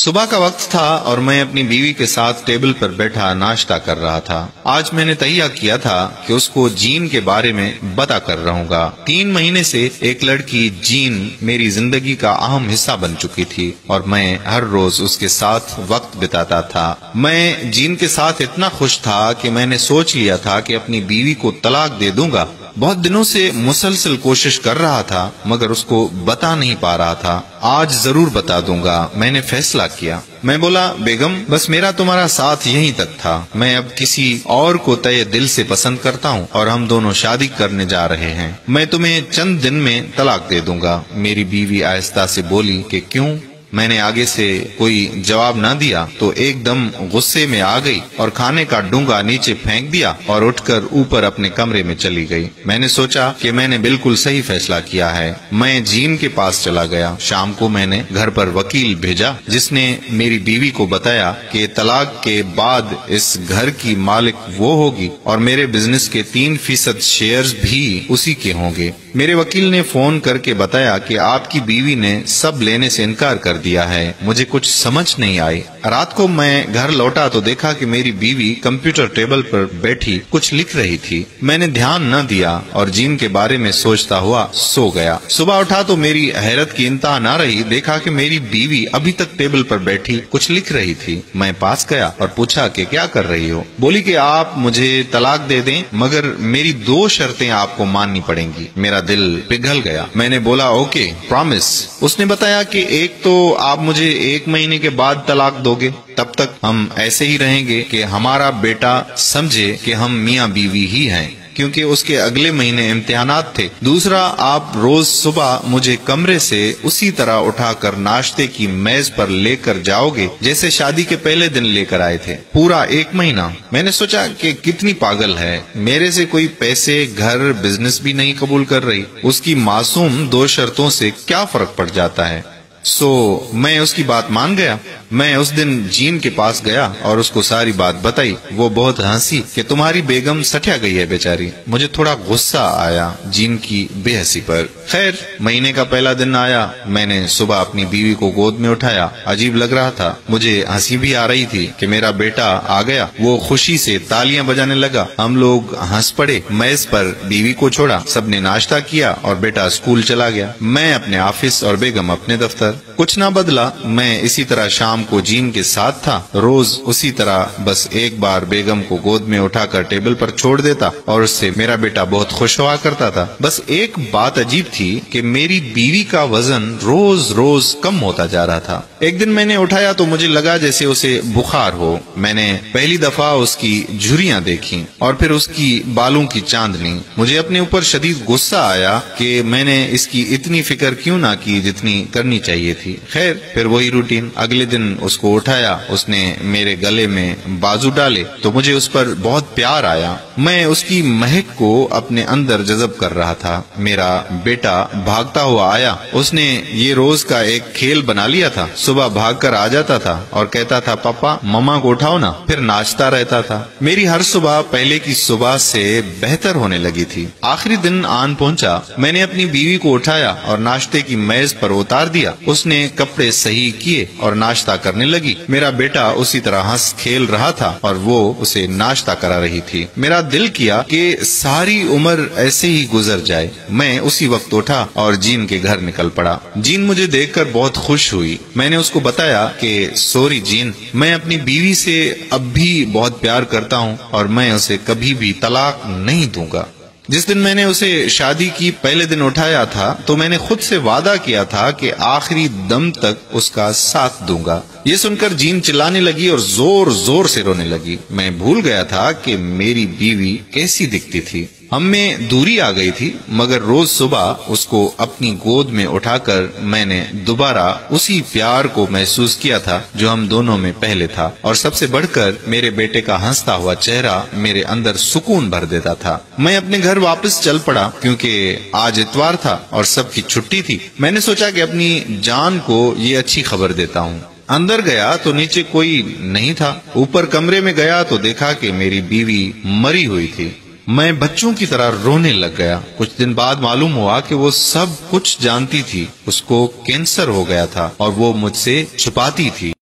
صبح کا وقت تھا اور میں اپنی بیوی کے ساتھ ٹیبل پر بیٹھا ناشتہ کر رہا تھا۔ آج میں نے تہیہ کیا تھا کہ اس کو جین کے بارے میں بتا کر رہوں گا۔ 3 مہینے سے ایک لڑکی جین میری زندگی کا اہم حصہ بن چکی تھی اور میں ہر روز اس کے ساتھ وقت بتاتا تھا۔ میں جین کے ساتھ اتنا خوش تھا کہ میں نے سوچ لیا تھا کہ اپنی بیوی کو طلاق دے دوں گا۔ بہت دنوں سے مسلسل کوشش کر رہا تھا مگر اس کو بتا نہیں پا رہا تھا۔ آج ضرور بتا دوں گا، میں نے فیصلہ کیا۔ میں بولا، بیگم بس میرا تمہارا ساتھ یہیں تک تھا، میں اب کسی اور کو تہہ دل سے پسند کرتا ہوں اور ہم دونوں شادی کرنے جا رہے ہیں۔ میں تمہیں چند دن میں طلاق دے دوں گا۔ میری بیوی آہستہ سے بولی کہ کیوں؟ میں نے آگے سے کوئی جواب نہ دیا تو ایک دم غصے میں آ گئی اور کھانے کا ڈونگا نیچے پھینک دیا اور اٹھ کر اوپر اپنے کمرے میں چلی گئی۔ میں نے سوچا کہ میں نے بالکل صحیح فیصلہ کیا ہے۔ میں جین کے پاس چلا گیا۔ شام کو میں نے گھر پر وکیل بھیجا جس نے میری بیوی کو بتایا کہ طلاق کے بعد اس گھر کی مالک وہ ہوگی اور میرے بزنس کے 3% شیئرز بھی اسی کے ہوں گے۔ میرے وکیل نے فون کر کے بتایا کہ آپ کی بیوی نے سب لینے سے انکار کر دیا ہے۔ مجھے کچھ سمجھ نہیں آئی۔ رات کو میں گھر لوٹا تو دیکھا کہ میری بیوی کمپیوٹر ٹیبل پر بیٹھی کچھ لکھ رہی تھی۔ میں نے دھیان نہ دیا اور جین کے بارے میں سوچتا ہوا سو گیا۔ صبح اٹھا تو میری حیرت کی انتہا نہ رہی، دیکھا کہ میری بیوی ابھی تک ٹیبل پر بیٹھی کچھ لکھ رہی تھی۔ میں پاس گیا اور پوچھا کہ کیا کر رہی ہو؟ بولی کہ آپ مجھے طلاق دے دیں مگر میری 2 شرطیں آپ کو ماننی پڑیں گی۔ میرا دل پگھل گیا۔ میں نے بولا اوکے، پرامس۔ اس نے بتایا کہ ایک تو آپ مجھے 1 مہینے کے بعد طلاق دو گے، تب تک ہم ایسے ہی رہیں گے کہ ہمارا بیٹا سمجھے کہ ہم میاں بیوی ہی ہیں، کیونکہ اس کے اگلے مہینے امتحانات تھے۔ دوسرا، آپ روز صبح مجھے کمرے سے اسی طرح اٹھا کر ناشتے کی میز پر لے کر جاؤ گے جیسے شادی کے پہلے دن لے کر آئے تھے، پورا 1 مہینہ۔ میں نے سوچا کہ کتنی پاگل ہے، میرے سے کوئی پیسے، گھر، بزنس بھی نہیں قبول کر رہی، اس کی معصوم 2 شرطوں سے کیا فرق پڑ جاتا ہے؟ میں اس کی بات مان گیا۔ میں اس دن جین کے پاس گیا اور اس کو ساری بات بتائی۔ وہ بہت ہنسی کہ تمہاری بیگم سٹیا گئی ہے بیچاری۔ مجھے تھوڑا غصہ آیا جین کی بے حسی پر۔ خیر، مہینے کا پہلا دن آیا۔ میں نے صبح اپنی بیوی کو گود میں اٹھایا۔ عجیب لگ رہا تھا، مجھے ہنسی بھی آ رہی تھی کہ میرا بیٹا آ گیا۔ وہ خوشی سے تالیاں بجانے لگا۔ ہم لوگ ہنس پڑے۔ میز پر بیوی کو چھوڑا، سب نے ناشتہ کیا اور بیٹا اسکول چلا گیا۔ میں اپنے آفس اور بیگم اپنے دفتر۔ کچھ نہ بدلا، میں اسی طرح شام کو جین کے ساتھ تھا، روز اسی طرح، بس ایک بار بیگم کو گود میں اٹھا کر ٹیبل پر چھوڑ دیتا اور اس سے میرا بیٹا بہت خوش ہوا کرتا تھا۔ بس ایک بات عجیب تھی کہ میری بیوی کا وزن روز روز کم ہوتا جا رہا تھا۔ ایک دن میں نے اٹھایا تو مجھے لگا جیسے اسے بخار ہو۔ میں نے پہلی دفعہ اس کی جھریاں دیکھی اور پھر اس کی بالوں کی چاندنی۔ مجھے اپنے اوپر شدید غصہ آیا کہ میں نے اس کی اتنی فکر کیوں نہ کی جتنی کرنی چاہیے تھی۔ خیر، پھر وہی روٹین۔ اگلے دن اس کو اٹھایا، اس نے میرے گلے میں بازو ڈالے تو مجھے اس پر بہت پیار آیا۔ میں اس کی مہک کو اپنے اندر جذب کر رہا تھا۔ میرا بیٹا بھاگتا ہوا آیا۔ اس نے یہ روز کا ایک کھیل بنا لیا تھا۔ صبح بھاگ کر آ جاتا تھا اور کہتا تھا پاپا مما کو اٹھاؤ نا، پھر ناچتا رہتا تھا۔ میری ہر صبح پہلے کی صبح سے بہتر ہونے لگی تھی۔ آخری دن آن پہنچا۔ میں نے اپنی بیوی کو اٹھایا اور ناشتے کی میز پر اتار دیا۔ اس نے کپڑے صحیح کیے اور ناشتہ کرنے لگی۔ میرا بیٹا اسی طرح ہنس کھیل رہا تھا اور وہ اسے ناشتہ کرا رہی تھی۔ میرا دل کیا کہ ساری عمر ایسے ہی گزر جائے۔ میں اسی وقت اٹھا اور جین کے گھر نکل پڑا۔ جین مجھے دیکھ کر بہت خوش ہوئی۔ میں نے اس کو بتایا کہ سوری جین، میں اپنی بیوی سے اب بھی بہت پیار کرتا ہوں اور میں اسے کبھی بھی طلاق نہیں دوں گا۔ جس دن میں نے اسے شادی کی پہلے دن اٹھایا تھا تو میں نے خود سے وعدہ کیا تھا کہ آخری دم تک اس کا ساتھ دوں گا۔ یہ سن کر جین چلانے لگی اور زور زور سے رونے لگی۔ میں بھول گیا تھا کہ میری بیوی کیسی دکھتی تھی۔ ہم میں دوری آ گئی تھی مگر روز صبح اس کو اپنی گود میں اٹھا کر میں نے دوبارہ اسی پیار کو محسوس کیا تھا جو ہم دونوں میں پہلے تھا، اور سب سے بڑھ کر میرے بیٹے کا ہنستا ہوا چہرہ میرے اندر سکون بھر دیتا تھا۔ میں اپنے گھر واپس چل پڑا کیونکہ آج اتوار تھا اور سب کی چھٹی تھی۔ میں نے سوچا کہ اپنی جان کو یہ اچھی خبر دیتا ہوں۔ اندر گیا تو نیچے کوئی نہیں تھا۔ اوپر کمرے میں گیا تو دیکھا کہ میری بیوی مری ہوئی تھی۔ میں بچوں کی طرح رونے لگ گیا۔ کچھ دن بعد معلوم ہوا کہ وہ سب کچھ جانتی تھی۔ اس کو کینسر ہو گیا تھا اور وہ مجھ سے چھپاتی تھی۔